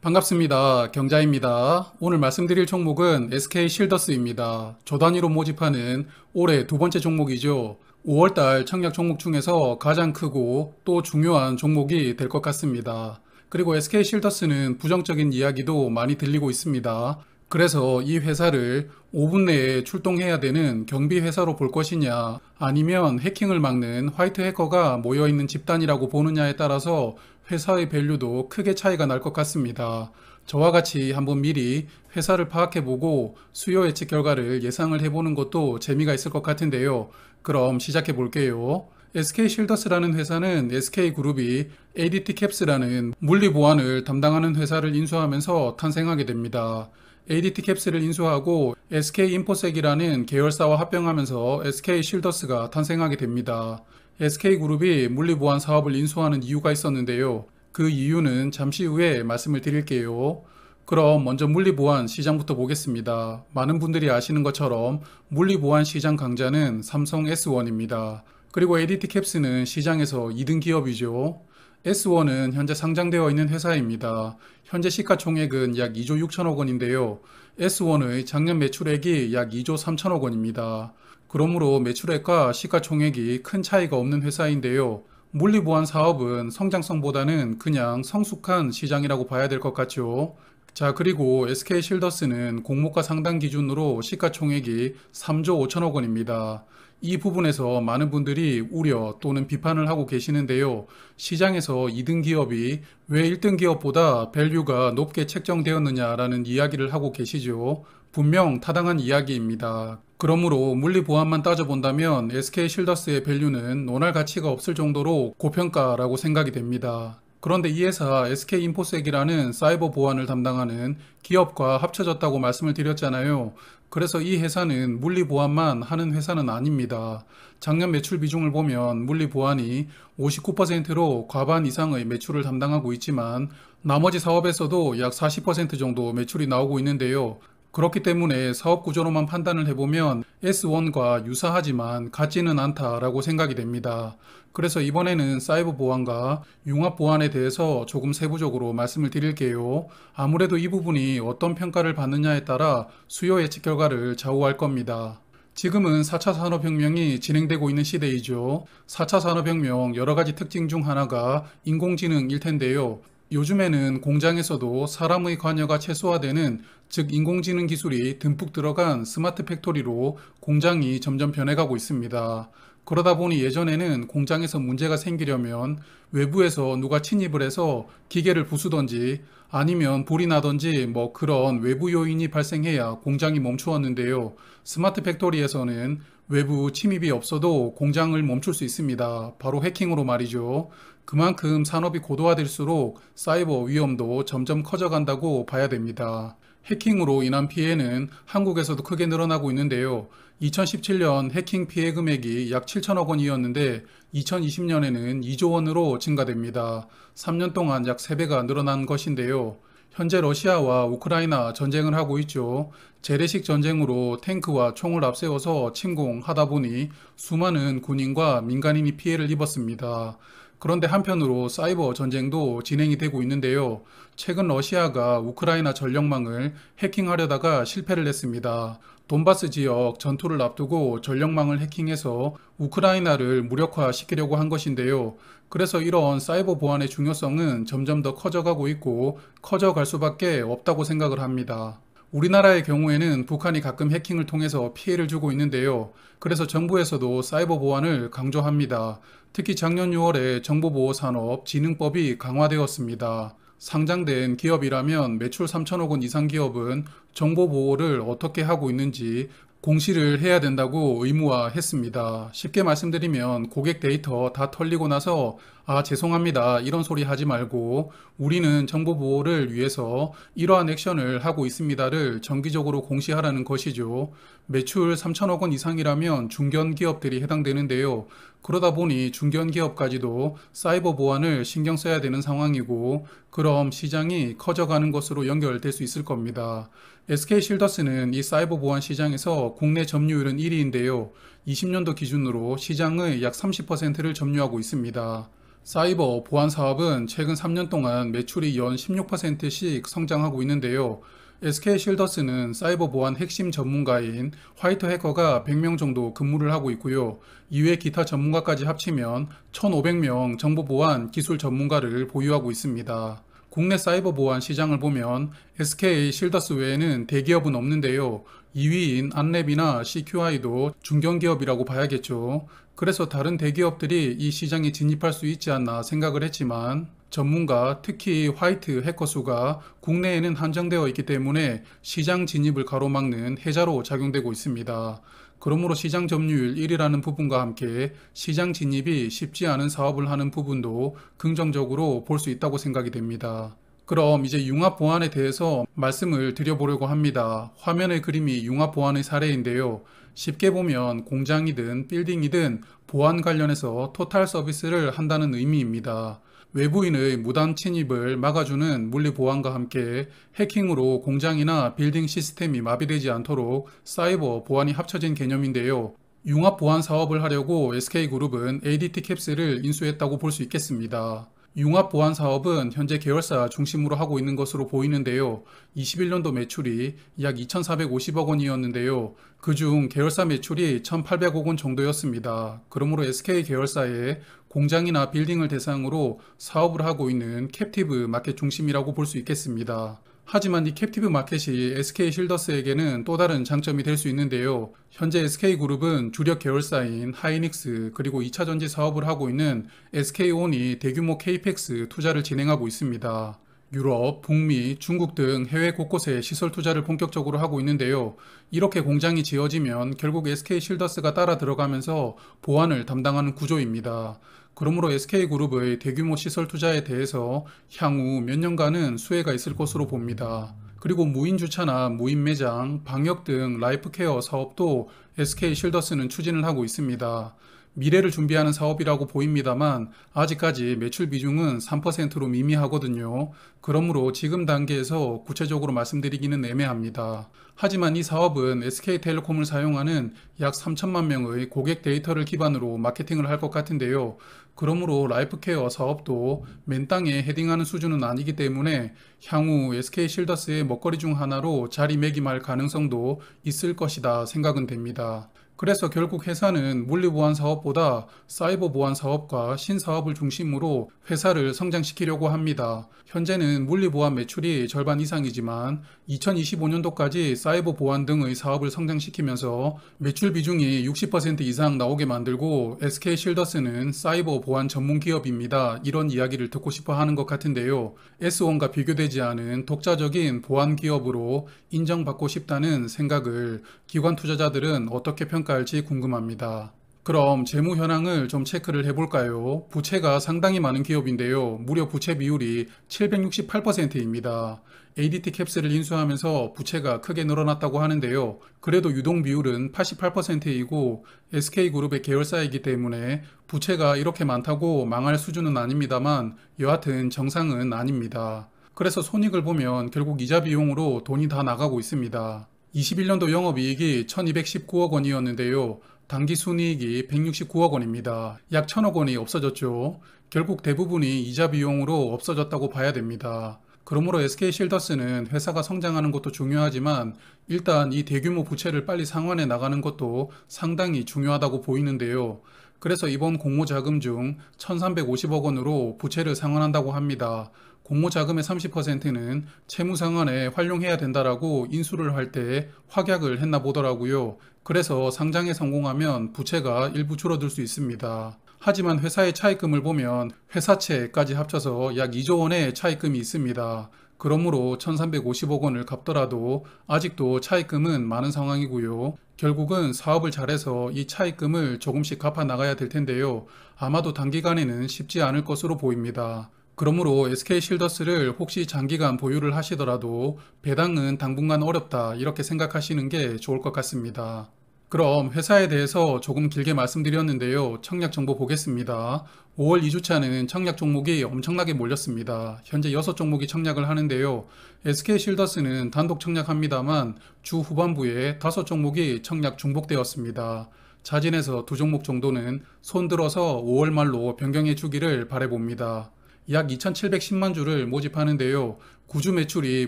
반갑습니다. 경자입니다. 오늘 말씀드릴 종목은 SK 실더스입니다. 조 단위로 모집하는 올해 두 번째 종목이죠. 5월달 청약 종목 중에서 가장 크고 또 중요한 종목이 될 것 같습니다. 그리고 SK 실더스는 부정적인 이야기도 많이 들리고 있습니다. 그래서 이 회사를 5분 내에 출동해야 되는 경비 회사로 볼 것이냐, 아니면 해킹을 막는 화이트 해커가 모여있는 집단이라고 보느냐에 따라서 회사의 밸류도 크게 차이가 날 것 같습니다. 저와 같이 한번 미리 회사를 파악해보고 수요 예측 결과를 예상을 해보는 것도 재미가 있을 것 같은데요. 그럼 시작해 볼게요. SK 실더스라는 회사는 SK그룹이 ADT 캡스라는 물리 보안을 담당하는 회사를 인수하면서 탄생하게 됩니다. ADT 캡스를 인수하고 SK 인포색이라는 계열사와 합병하면서 SK 실더스가 탄생하게 됩니다. SK그룹이 물리보안 사업을 인수하는 이유가 있었는데요. 그 이유는 잠시 후에 말씀을 드릴게요. 그럼 먼저 물리보안 시장부터 보겠습니다. 많은 분들이 아시는 것처럼 물리보안 시장 강자는 삼성 S1입니다. 그리고 ADT 캡스는 시장에서 2등 기업이죠. S1은 현재 상장되어 있는 회사입니다. 현재 시가총액은 약 2조 6천억 원인데요. S1의 작년 매출액이 약 2조 3천억 원입니다. 그러므로 매출액과 시가총액이 큰 차이가 없는 회사인데요. 물리보안 사업은 성장성보다는 그냥 성숙한 시장이라고 봐야 될 것 같죠. 자, 그리고 SK 실더스는 공모가 상단 기준으로 시가총액이 3조 5천억 원입니다. 이 부분에서 많은 분들이 우려 또는 비판을 하고 계시는데요. 시장에서 2등 기업이 왜 1등 기업보다 밸류가 높게 책정되었느냐라는 이야기를 하고 계시죠. 분명 타당한 이야기입니다. 그러므로 물리보안만 따져본다면 SK 실더스의 밸류는 논할 가치가 없을 정도로 고평가라고 생각이 됩니다. 그런데 이 회사 SK인포색이라는 사이버 보안을 담당하는 기업과 합쳐졌다고 말씀을 드렸잖아요. 그래서 이 회사는 물리보안만 하는 회사는 아닙니다. 작년 매출 비중을 보면 물리보안이 59%로 과반 이상의 매출을 담당하고 있지만 나머지 사업에서도 약 40% 정도 매출이 나오고 있는데요. 그렇기 때문에 사업 구조로만 판단을 해보면 S1과 유사하지만 같지는 않다라고 생각이 됩니다. 그래서 이번에는 사이버 보안과 융합 보안에 대해서 조금 세부적으로 말씀을 드릴게요. 아무래도 이 부분이 어떤 평가를 받느냐에 따라 수요 예측 결과를 좌우할 겁니다. 지금은 4차 산업혁명이 진행되고 있는 시대이죠. 4차 산업혁명 여러 가지 특징 중 하나가 인공지능일 텐데요. 요즘에는 공장에서도 사람의 관여가 최소화되는, 즉 인공지능 기술이 듬뿍 들어간 스마트 팩토리로 공장이 점점 변해가고 있습니다. 그러다 보니 예전에는 공장에서 문제가 생기려면 외부에서 누가 침입을 해서 기계를 부수던지 아니면 불이 나던지 그런 외부 요인이 발생해야 공장이 멈추었는데요. 스마트 팩토리에서는 외부 침입이 없어도 공장을 멈출 수 있습니다. 바로 해킹으로 말이죠. 그만큼 산업이 고도화될수록 사이버 위험도 점점 커져간다고 봐야 됩니다. 해킹으로 인한 피해는 한국에서도 크게 늘어나고 있는데요. 2017년 해킹 피해 금액이 약 7천억 원이었는데 2020년에는 2조 원으로 증가됩니다. 3년 동안 약 3배가 늘어난 것인데요. 현재 러시아와 우크라이나 전쟁을 하고 있죠. 재래식 전쟁으로 탱크와 총을 앞세워서 침공하다 보니 수많은 군인과 민간인이 피해를 입었습니다. 그런데 한편으로 사이버 전쟁도 진행이 되고 있는데요. 최근 러시아가 우크라이나 전력망을 해킹하려다가 실패를 했습니다. 돈바스 지역 전투를 앞두고 전력망을 해킹해서 우크라이나를 무력화시키려고 한 것인데요. 그래서 이런 사이버 보안의 중요성은 점점 더 커져가고 있고 커져갈 수밖에 없다고 생각을 합니다. 우리나라의 경우에는 북한이 가끔 해킹을 통해서 피해를 주고 있는데요. 그래서 정부에서도 사이버 보안을 강조합니다. 특히 작년 6월에 정보보호산업진흥법이 강화되었습니다. 상장된 기업이라면 매출 3천억 원 이상 기업은 정보보호를 어떻게 하고 있는지 공시를 해야 된다고 의무화했습니다. 쉽게 말씀드리면 고객 데이터 다 털리고 나서 죄송합니다 이런 소리 하지 말고 우리는 정보보호를 위해서 이러한 액션을 하고 있습니다를 정기적으로 공시하라는 것이죠. 매출 3천억 원 이상이라면 중견기업들이 해당되는데요. 그러다 보니 중견기업까지도 사이버 보안을 신경 써야 되는 상황이고 그럼 시장이 커져가는 것으로 연결될 수 있을 겁니다. SK 실더스는 이 사이버 보안 시장에서 국내 점유율은 1위인데요. 20년도 기준으로 시장의 약 30%를 점유하고 있습니다. 사이버 보안 사업은 최근 3년 동안 매출이 연 16%씩 성장하고 있는데요. SK실더스는 사이버 보안 핵심 전문가인 화이트 해커가 100명 정도 근무를 하고 있고요. 이외 기타 전문가까지 합치면 1,500명 정보 보안 기술 전문가를 보유하고 있습니다. 국내 사이버 보안 시장을 보면 SK실더스 외에는 대기업은 없는데요. 2위인 안랩이나 CQI도 중견기업이라고 봐야겠죠. 그래서 다른 대기업들이 이 시장에 진입할 수 있지 않나 생각을 했지만 전문가, 특히 화이트 해커 수가 국내에는 한정되어 있기 때문에 시장 진입을 가로막는 해자로 작용되고 있습니다. 그러므로 시장 점유율 1위라는 부분과 함께 시장 진입이 쉽지 않은 사업을 하는 부분도 긍정적으로 볼 수 있다고 생각이 됩니다. 그럼 이제 융합 보안에 대해서 말씀을 드려보려고 합니다. 화면의 그림이 융합 보안의 사례인데요. 쉽게 보면 공장이든 빌딩이든 보안 관련해서 토탈 서비스를 한다는 의미입니다. 외부인의 무단 침입을 막아주는 물리 보안과 함께 해킹으로 공장이나 빌딩 시스템이 마비되지 않도록 사이버 보안이 합쳐진 개념인데요. 융합 보안 사업을 하려고 SK그룹은 ADT 캡스를 인수했다고 볼 수 있겠습니다. 융합 보안 사업은 현재 계열사 중심으로 하고 있는 것으로 보이는데요. 21년도 매출이 약 2,450억 원이었는데요. 그중 계열사 매출이 1,800억 원 정도였습니다. 그러므로 SK 계열사의 공장이나 빌딩을 대상으로 사업을 하고 있는 캡티브 마켓 중심이라고 볼 수 있겠습니다. 하지만 이 캡티브 마켓이 SK실더스에게는 또 다른 장점이 될 수 있는데요. 현재 SK그룹은 주력 계열사인 하이닉스 그리고 2차전지 사업을 하고 있는 SK온이 대규모 KPEX 투자를 진행하고 있습니다. 유럽, 북미, 중국 등 해외 곳곳에 시설 투자를 본격적으로 하고 있는데요. 이렇게 공장이 지어지면 결국 SK실더스가 따라 들어가면서 보안을 담당하는 구조입니다. 그러므로 SK그룹의 대규모 시설 투자에 대해서 향후 몇 년간은 수혜가 있을 것으로 봅니다. 그리고 무인 주차나 무인 매장, 방역 등 라이프케어 사업도 SK실더스는 추진을 하고 있습니다. 미래를 준비하는 사업이라고 보입니다만 아직까지 매출 비중은 3%로 미미하거든요. 그러므로 지금 단계에서 구체적으로 말씀드리기는 애매합니다. 하지만 이 사업은 SK텔레콤을 사용하는 약 3천만 명의 고객 데이터를 기반으로 마케팅을 할 것 같은데요. 그러므로 라이프케어 사업도 맨 땅에 헤딩하는 수준은 아니기 때문에 향후 SK실더스의 먹거리 중 하나로 자리매김할 가능성도 있을 것이다 생각은 됩니다. 그래서 결국 회사는 물리보안 사업보다 사이버 보안 사업과 신사업을 중심으로 회사를 성장시키려고 합니다. 현재는 물리보안 매출이 절반 이상이지만 2025년도까지 사이버 보안 등의 사업을 성장시키면서 매출 비중이 60% 이상 나오게 만들고 SK실더스는 사이버 보안 전문 기업입니다. 이런 이야기를 듣고 싶어 하는 것 같은데요. S1과 비교되지 않은 독자적인 보안 기업으로 인정받고 싶다는 생각을 기관 투자자들은 어떻게 평가할지 궁금합니다. 그럼 재무 현황을 좀 체크를 해볼까요? 부채가 상당히 많은 기업인데요. 무려 부채 비율이 768%입니다. ADT 캡스를 인수하면서 부채가 크게 늘어났다고 하는데요. 그래도 유동 비율은 88%이고 SK그룹의 계열사이기 때문에 부채가 이렇게 많다고 망할 수준은 아닙니다만 여하튼 정상은 아닙니다. 그래서 손익을 보면 결국 이자 비용으로 돈이 다 나가고 있습니다. 21년도 영업이익이 1219억 원이었는데요. 당기순이익이 169억 원입니다. 약 1000억 원이 없어졌죠. 결국 대부분이 이자 비용으로 없어졌다고 봐야 됩니다. 그러므로 SK실더스는 회사가 성장하는 것도 중요하지만 일단 이 대규모 부채를 빨리 상환해 나가는 것도 상당히 중요하다고 보이는데요. 그래서 이번 공모자금 중 1350억 원으로 부채를 상환한다고 합니다. 공모자금의 30%는 채무상환에 활용해야 된다라고 인수를 할 때 확약을 했나 보더라고요. 그래서 상장에 성공하면 부채가 일부 줄어들 수 있습니다. 하지만 회사의 차입금을 보면 회사채까지 합쳐서 약 2조 원의 차입금이 있습니다. 그러므로 1350억 원을 갚더라도 아직도 차입금은 많은 상황이고요. 결국은 사업을 잘해서 이 차입금을 조금씩 갚아 나가야 될 텐데요. 아마도 단기간에는 쉽지 않을 것으로 보입니다. 그러므로 SK실더스를 혹시 장기간 보유를 하시더라도 배당은 당분간 어렵다 이렇게 생각하시는 게 좋을 것 같습니다. 그럼 회사에 대해서 조금 길게 말씀드렸는데요. 청약 정보 보겠습니다. 5월 2주차는 청약 종목이 엄청나게 몰렸습니다. 현재 6종목이 청약을 하는데요. SK실더스는 단독 청약합니다만 주 후반부에 5종목이 청약 중복되었습니다. 자진해서 두 종목 정도는 손들어서 5월 말로 변경해 주기를 바라봅니다. 약 2,710만 주를 모집하는데요. 구주 매출이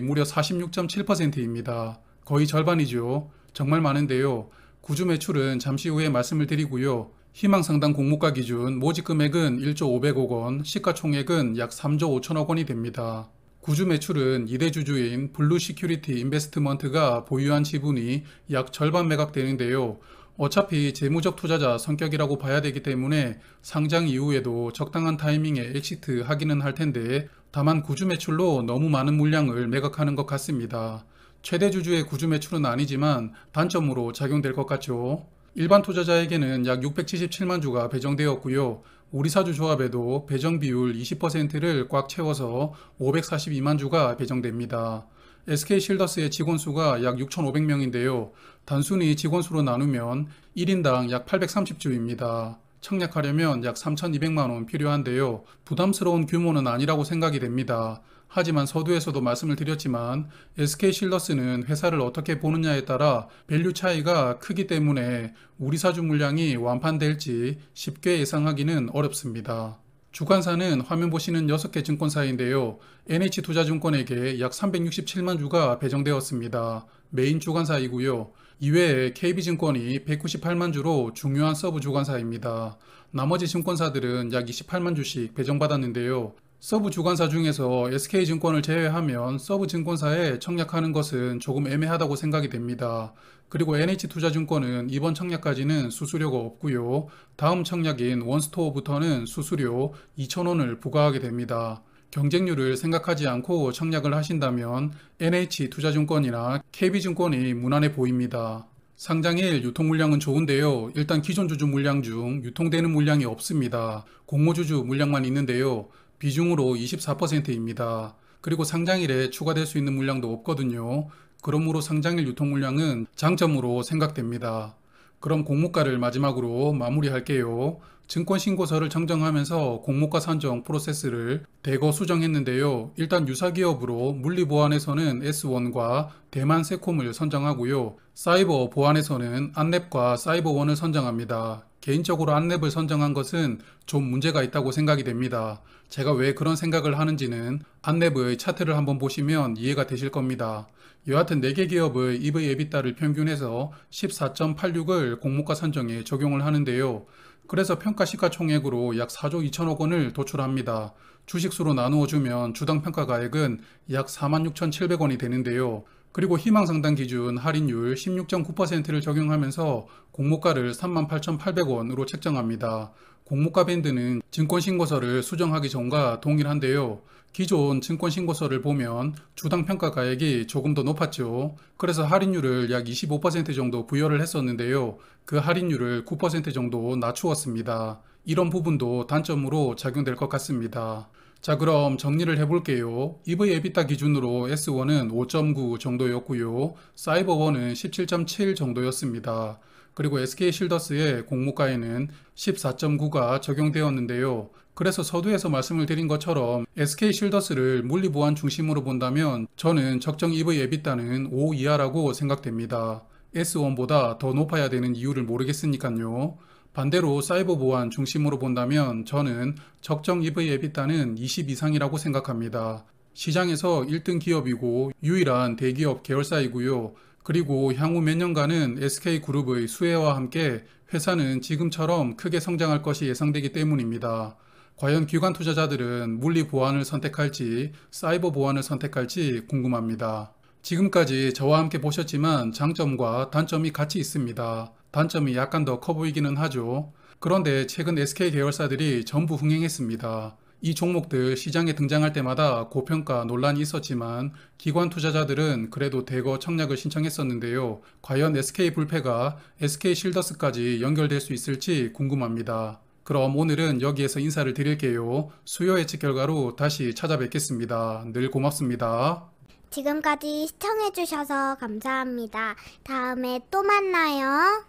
무려 46.7%입니다. 거의 절반이죠. 정말 많은데요. 구주 매출은 잠시 후에 말씀을 드리고요. 희망상당 공모가 기준 모집 금액은 1조 500억 원, 시가총액은 약 3조 5천억 원이 됩니다. 구주 매출은 2대 주주인 블루 시큐리티 인베스트먼트가 보유한 지분이 약 절반 매각되는데요. 어차피 재무적 투자자 성격이라고 봐야 되기 때문에 상장 이후에도 적당한 타이밍에 엑시트 하기는 할 텐데, 다만 구주 매출로 너무 많은 물량을 매각하는 것 같습니다. 최대 주주의 구주 매출은 아니지만 단점으로 작용될 것 같죠. 일반 투자자에게는 약 677만 주가 배정되었고요. 우리사주 조합에도 배정 비율 20%를 꽉 채워서 542만 주가 배정됩니다. SK실더스의 직원 수가 약 6,500명인데요. 단순히 직원 수로 나누면 1인당 약 830주입니다. 청약하려면 약 3,200만 원 필요한데요. 부담스러운 규모는 아니라고 생각이 됩니다. 하지만 서두에서도 말씀을 드렸지만 SK실더스는 회사를 어떻게 보느냐에 따라 밸류 차이가 크기 때문에 우리사주 물량이 완판될지 쉽게 예상하기는 어렵습니다. 주관사는 화면 보시는 6개 증권사인데요. NH투자증권에게 약 367만 주가 배정되었습니다. 메인 주관사이고요. 이외에 KB증권이 198만 주로 중요한 서브 주관사입니다. 나머지 증권사들은 약 28만 주씩 배정받았는데요. 서브 주관사 중에서 SK증권을 제외하면 서브 증권사에 청약하는 것은 조금 애매하다고 생각이 됩니다. 그리고 NH투자증권은 이번 청약까지는 수수료가 없고요. 다음 청약인 원스토어부터는 수수료 2,000원을 부과하게 됩니다. 경쟁률을 생각하지 않고 청약을 하신다면 NH투자증권이나 KB증권이 무난해 보입니다. 상장일 유통 물량은 좋은데요. 일단 기존 주주 물량 중 유통되는 물량이 없습니다. 공모주주 물량만 있는데요. 비중으로 24%입니다. 그리고 상장일에 추가될 수 있는 물량도 없거든요. 그러므로 상장일 유통 물량은 장점으로 생각됩니다. 그럼 공모가를 마지막으로 마무리할게요. 증권신고서를 정정하면서 공모가 산정 프로세스를 대거 수정했는데요. 일단 유사기업으로 물리보안에서는 S1과 대만세콤을 선정하고요. 사이버 보안에서는 안랩과 사이버원을 선정합니다. 개인적으로 안랩을 선정한 것은 좀 문제가 있다고 생각이 됩니다. 제가 왜 그런 생각을 하는지는 안랩의 차트를 한번 보시면 이해가 되실 겁니다. 여하튼 4개 기업의 EV/EBITDA를 평균해서 14.86을 공모가 산정에 적용을 하는데요. 그래서 평가시가총액으로 약 4조 2천억 원을 도출합니다. 주식수로 나누어 주면 주당 평가가액은 약 46,700원이 되는데요. 그리고 희망상당 기준 할인율 16.9%를 적용하면서 공모가를 38,800원으로 책정합니다. 공모가 밴드는 증권신고서를 수정하기 전과 동일한데요. 기존 증권신고서를 보면 주당 평가가액이 조금 더 높았죠. 그래서 할인율을 약 25% 정도 부여를 했었는데요. 그 할인율을 9% 정도 낮추었습니다. 이런 부분도 단점으로 작용될 것 같습니다. 자, 그럼 정리를 해볼게요. EV/EBITDA 기준으로 S1은 5.9 정도였고요. 사이버1은 17.7 정도였습니다. 그리고 SK실더스의 공모가에는 14.9가 적용되었는데요. 그래서 서두에서 말씀을 드린 것처럼 SK실더스를 물리보안 중심으로 본다면 저는 적정 EV/EBITDA는 5 이하라고 생각됩니다. S1보다 더 높아야 되는 이유를 모르겠으니까요. 반대로 사이버 보안 중심으로 본다면 저는 적정 EV/EBITDA는 20 이상이라고 생각합니다. 시장에서 1등 기업이고 유일한 대기업 계열사이고요. 그리고 향후 몇 년간은 SK그룹의 수혜와 함께 회사는 지금처럼 크게 성장할 것이 예상되기 때문입니다. 과연 기관 투자자들은 물리 보안을 선택할지 사이버 보안을 선택할지 궁금합니다. 지금까지 저와 함께 보셨지만 장점과 단점이 같이 있습니다. 단점이 약간 더 커 보이기는 하죠. 그런데 최근 SK 계열사들이 전부 흥행했습니다. 이 종목들 시장에 등장할 때마다 고평가 논란이 있었지만 기관 투자자들은 그래도 대거 청약을 신청했었는데요. 과연 SK 불패가 SK실더스까지 연결될 수 있을지 궁금합니다. 그럼 오늘은 여기에서 인사를 드릴게요. 수요 예측 결과로 다시 찾아뵙겠습니다. 늘 고맙습니다. 지금까지 시청해주셔서 감사합니다. 다음에 또 만나요.